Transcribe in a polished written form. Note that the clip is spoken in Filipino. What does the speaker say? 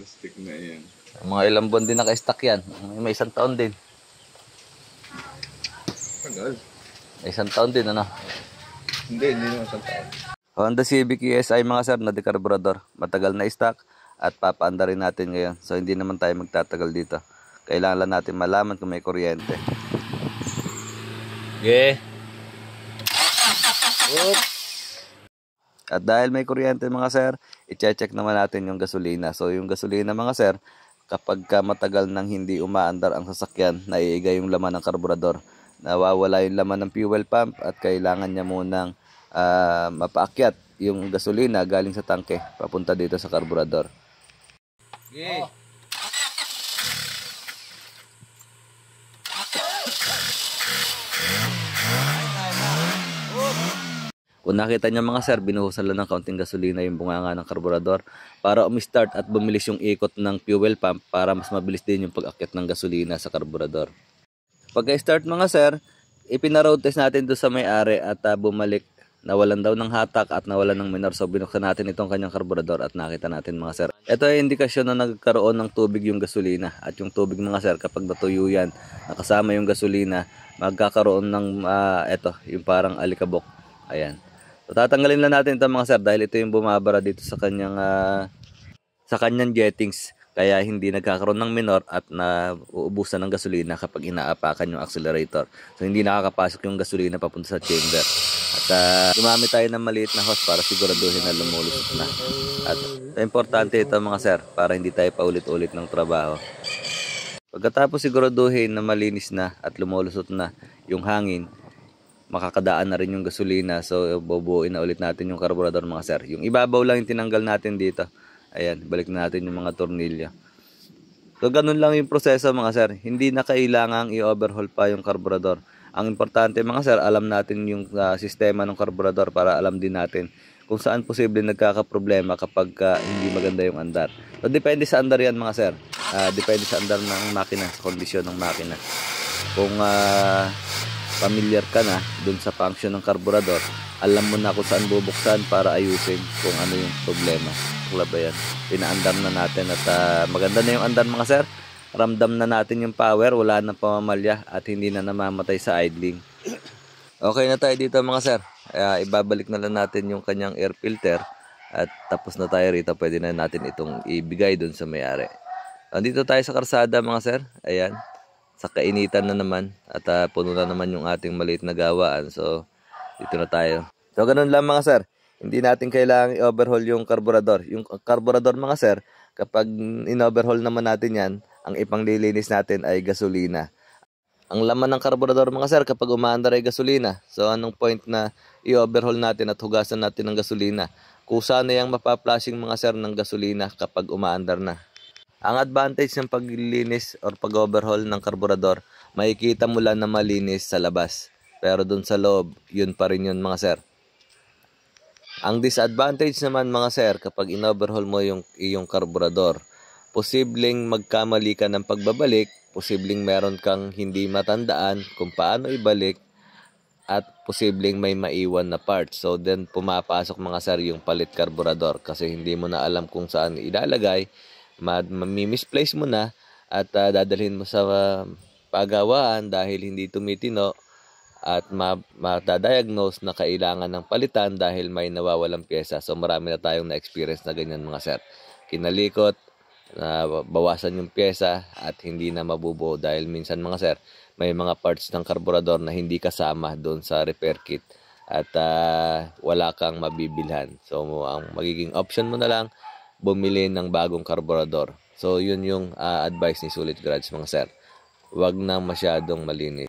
Stick na yan. Mga ilang buwan din naka-stack yan. May isang taon din. Tagal. May isang taon din, ano? Hindi naman isang taon. Honda Civic ESI mga sir na dekarburador. Matagal na stock at papaanda rin natin ngayon. So hindi naman tayo magtatagal dito. Kailangan lang natin malaman kung may kuryente. Okay. Oops. At dahil may kuryente mga sir, i-check naman natin yung gasolina. So yung gasolina mga sir, kapag matagal nang hindi umaandar ang sasakyan, naiiga yung laman ng karburador. Nawawala yung laman ng fuel pump at kailangan niya munang mapaakyat yung gasolina galing sa tangke papunta dito sa karburador. Okay. Kung nakita nyo mga sir, binuhusan lang ng kaunting gasolina yung bunganga ng karburador para umistart at bumilis yung ikot ng fuel pump para mas mabilis din yung pag-akyat ng gasolina sa karburador. Pagka-start mga sir, ipina-road test natin doon sa may-ari at bumalik. Nawalan daw ng hatak at nawalan ng minor. So binuksan natin itong kanyang karburador at nakita natin mga sir. Ito ay indikasyon na nagkaroon ng tubig yung gasolina. At yung tubig mga sir, kapag natuyo yan, nakasama yung gasolina, magkakaroon ng yung parang alikabok. Ayan. So tatanggalin lang natin ito mga sir dahil ito yung bumabara dito sa kanyang jettings. Kaya hindi nagkakaroon ng minor at nauubusan ng gasolina kapag inaapakan yung accelerator. So hindi nakakapasok yung gasolina papunta sa chamber. At gumamit tayo ng maliit na hose para siguraduhin na lumulusot na. At importante ito mga sir para hindi tayo paulit-ulit ng trabaho. Pagkatapos siguraduhin na malinis na at lumulusot na yung hangin, makakadaan na rin yung gasolina. So bubuuin na ulit natin yung karburador mga sir. Yung ibabaw lang yung tinanggal natin dito. Ayan, balik natin yung mga tornilyo. So ganun lang yung proseso mga sir. Hindi na kailangang i-overhaul pa yung karburador. Ang importante mga sir, alam natin yung sistema ng karburador para alam din natin kung saan posible nagkakaproblema kapag hindi maganda yung andar. So depende sa andar yan mga sir. Depende sa andar ng makina, sa kondisyon ng makina. Kung familiar ka na dun sa function ng karburador, alam mo na kung saan bubuksan para ayusin kung ano yung problema. Wala ba yan? Pinaandar na natin at maganda na yung andar mga sir. Ramdam na natin yung power, wala na pamamalya at hindi na namamatay sa idling. Okay na tayo dito mga sir. Ibabalik na lang natin yung kanyang air filter at tapos na tayo rito. Pwede na natin itong ibigay dun sa may-ari. Dito tayo sa karsada mga sir. Ayan. Sa kainitan na naman at puno na naman yung ating maliit na gawaan. So dito na tayo. So ganun lang mga sir. Hindi natin kailangang i-overhaul yung karburador. Yung karburador mga sir, kapag in-overhaul naman natin yan, ang ipanglilinis natin ay gasolina. Ang laman ng karburador mga sir, kapag umaandar ay gasolina. So anong point na i-overhaul natin at hugasan natin ng gasolina? Kusa na yung mapa-flashing mga sir ng gasolina kapag umaandar na. Ang advantage ng paglilinis or pag-overhaul ng karburador, makikita mo lang na malinis sa labas. Pero dun sa loob, yun pa rin yun mga sir. Ang disadvantage naman mga sir, kapag in-overhaul mo yung iyong karburador, posibleng magkamali ka ng pagbabalik, posibleng meron kang hindi matandaan kung paano ibalik, at posibleng may maiwan na parts. So then pumapasok mga sir yung palit karburador kasi hindi mo na alam kung saan ilalagay, misplace mo na at dadalhin mo sa pagawaan dahil hindi tumitino at matadiagnose na kailangan ng palitan dahil may nawawalang pyesa. So marami na tayong na-experience na ganyan mga sir. Kinalikot, bawasan yung pyesa at hindi na mabubuo dahil minsan mga sir, may mga parts ng karburador na hindi kasama doon sa repair kit at wala kang mabibilhan. So ang magiging option mo na lang, bumili ng bagong karburador. So yun yung advice ni Sulit Garage mga sir. Huwag na masyadong malinis.